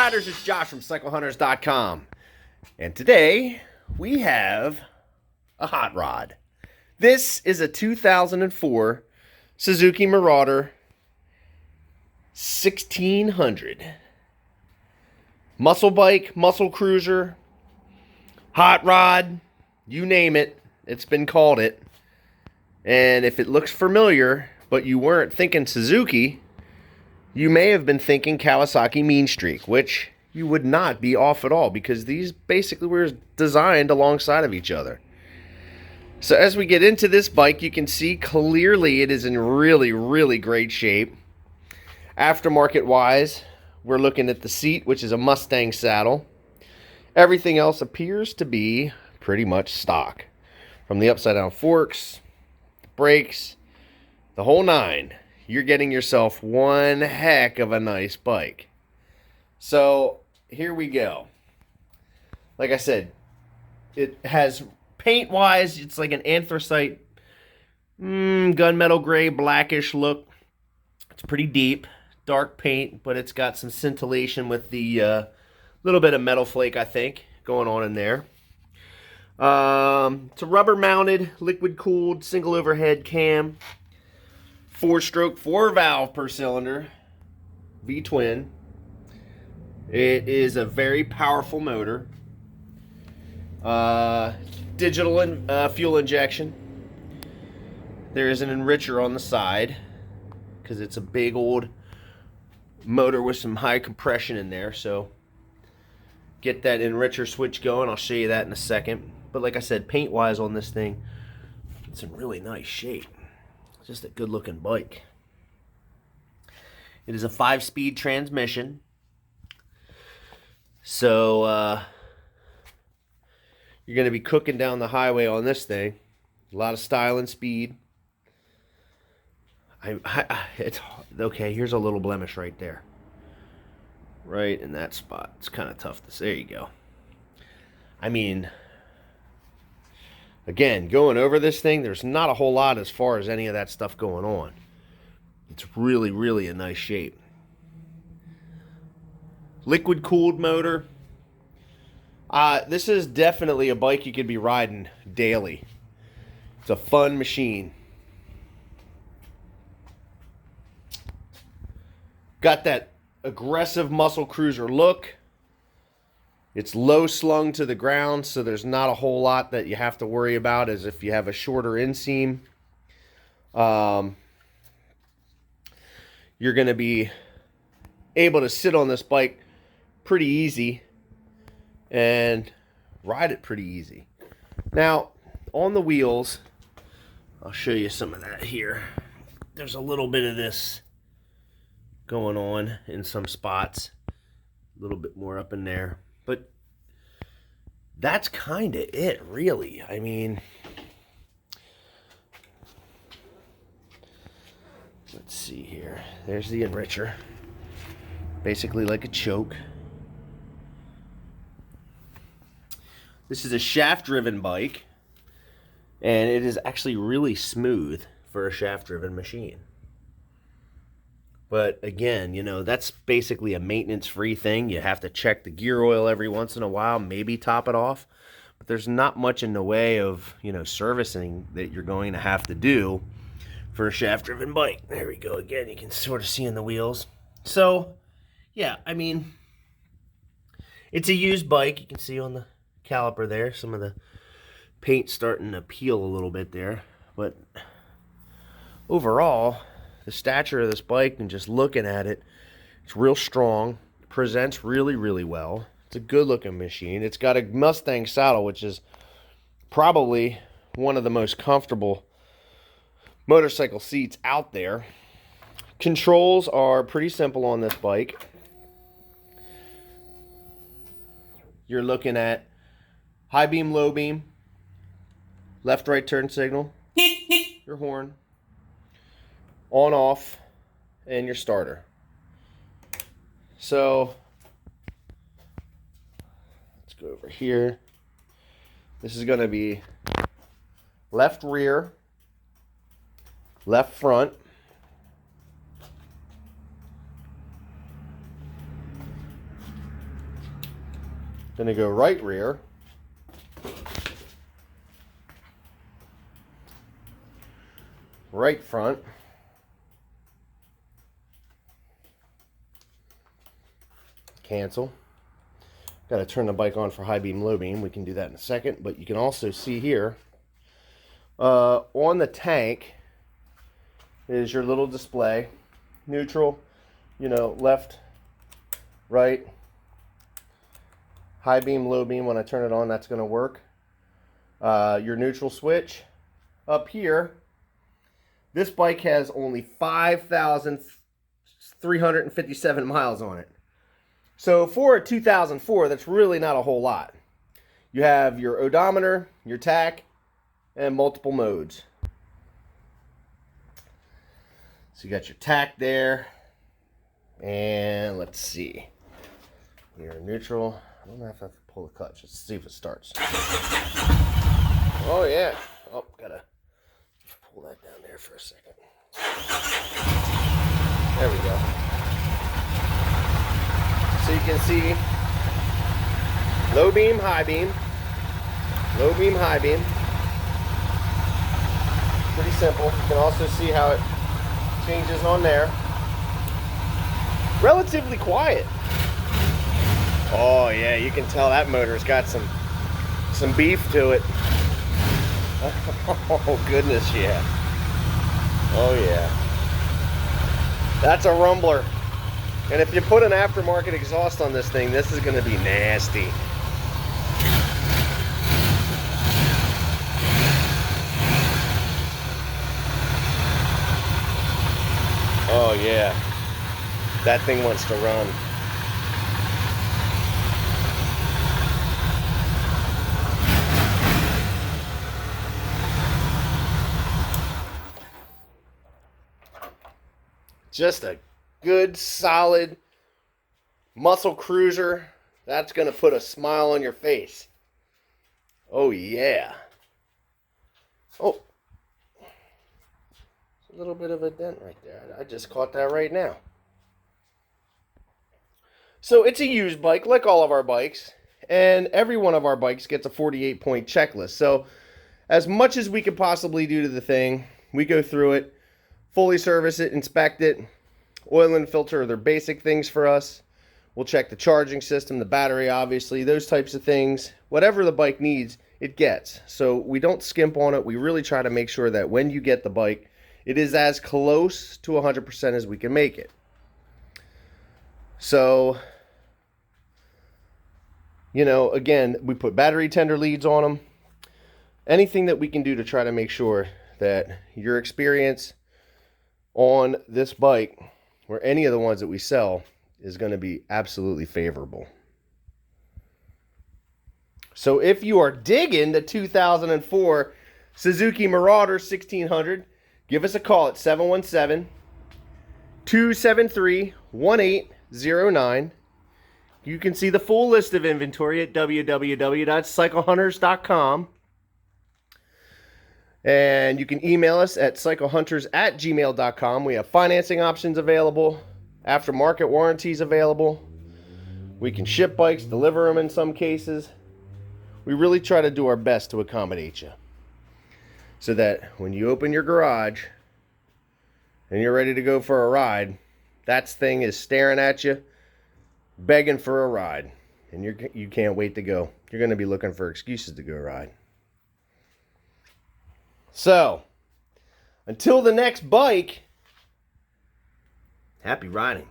Riders, it's Josh from CycleHunters.com, and today we have a hot rod. This is a 2004 Suzuki Marauder 1600. Muscle bike, muscle cruiser, hot rod, you name it, it's been called it. And if it looks familiar, but you weren't thinking Suzuki, you may have been thinking Kawasaki Mean Streak, which you would not be off at all because these basically were designed alongside of each other. So as we get into this bike, you can see clearly it is in really, really great shape. Aftermarket wise, we're looking at the seat, which is a Mustang saddle. Everything else appears to be pretty much stock. From the upside down forks, the brakes, the whole nine. You're getting yourself one heck of a nice bike. So here we go. Like I said, it has paint wise, it's like an anthracite gunmetal gray blackish look. It's pretty deep, dark paint, but it's got some scintillation with the little bit of metal flake, I think, going on in there. It's a rubber mounted, liquid cooled, single overhead cam. 4-stroke, 4-valve per cylinder, V-twin. It is a very powerful motor. Digital and fuel injection. There is an enricher on the side because it's a big old motor with some high compression in there. So get that enricher switch going. I'll show you that in a second. But like I said, paint-wise on this thing, it's in really nice shape. Just a good looking bike. It is a 5-speed transmission. So you're going to be cooking down the highway on this thing. A lot of style and speed. It's okay, here's a little blemish right there. Right in that spot. It's kind of tough to see. There you go. I mean, again, going over this thing, there's not a whole lot as far as any of that stuff going on. It's really, really a nice shape. Liquid cooled motor. This is definitely a bike you could be riding daily. It's a fun machine. Got that aggressive muscle cruiser look. It's low slung to the ground, so there's not a whole lot that you have to worry about as if you have a shorter inseam. You're going to be able to sit on this bike pretty easy and ride it pretty easy. Now, on the wheels, I'll show you some of that here. There's a little bit of this going on in some spots. A little bit more up in there. But that's kind of it, really. I mean, let's see here. There's the enricher. Basically like a choke. This is a shaft-driven bike, and it is actually really smooth for a shaft-driven machine. But again, you know, that's basically a maintenance-free thing. You have to check the gear oil every once in a while, maybe top it off. But there's not much in the way of, you know, servicing that you're going to have to do for a shaft-driven bike. There we go. Again, you can sort of see in the wheels. So, yeah, I mean, it's a used bike. You can see on the caliper there, some of the paint starting to peel a little bit there. But overall, the stature of this bike and just looking at it, it's real strong, presents really, really well. It's a good looking machine. It's got a Mustang saddle, which is probably one of the most comfortable motorcycle seats out there. Controls are pretty simple on this bike. You're looking at high beam, low beam, left, right turn signal, your horn, on, off, and your starter. So let's go over here. This is going to be left rear, left front, Gonna go right rear. Right front. Cancel. Got to turn the bike on for high beam, low beam. We can do that in a second, but you can also see here on the tank is your little display. Neutral, you know, left, right, high beam, low beam. When I turn it on, that's going to work. Your neutral switch up here. This bike has only 5,357 miles on it. So for a 2004, that's really not a whole lot. You have your odometer, your tach, and multiple modes. So you got your tach there. And let's see. You're neutral. I don't know if I have to pull the clutch. Let's see if it starts. Oh, yeah. Oh, gotta pull that down there for a second. There we go. So you can see low beam, high beam, low beam, high beam. Pretty simple. You can also see how it changes on there. Relatively quiet. Oh yeah, you can tell that motor's got some beef to it. Oh goodness, yeah. Oh yeah. That's a rumbler. And if you put an aftermarket exhaust on this thing, this is going to be nasty. Oh yeah, that thing wants to run. Just a good, solid muscle cruiser. That's going to put a smile on your face. Oh, yeah. Oh. A little bit of a dent right there. I just caught that right now. So it's a used bike, like all of our bikes. And every one of our bikes gets a 48-point checklist. So as much as we could possibly do to the thing, we go through it, fully service it, inspect it. Oil and filter are their basic things for us. We'll check the charging system, the battery, obviously, those types of things. Whatever the bike needs, it gets. So we don't skimp on it. We really try to make sure that when you get the bike, it is as close to 100% as we can make it. So, you know, again, we put battery tender leads on them. Anything that we can do to try to make sure that your experience on this bike, or any of the ones that we sell, is going to be absolutely favorable. So if you are digging the 2004 Suzuki Marauder 1600, give us a call at 717-273-1809. You can see the full list of inventory at www.cyclehunters.com. And you can email us at cyclehunters@gmail.com. We have financing options available, aftermarket warranties available. We can ship bikes, deliver them in some cases. We really try to do our best to accommodate you, so that when you open your garage and you're ready to go for a ride, that thing is staring at you, begging for a ride, and you can't wait to go. You're going to be looking for excuses to go ride. So, until the next bike, happy riding.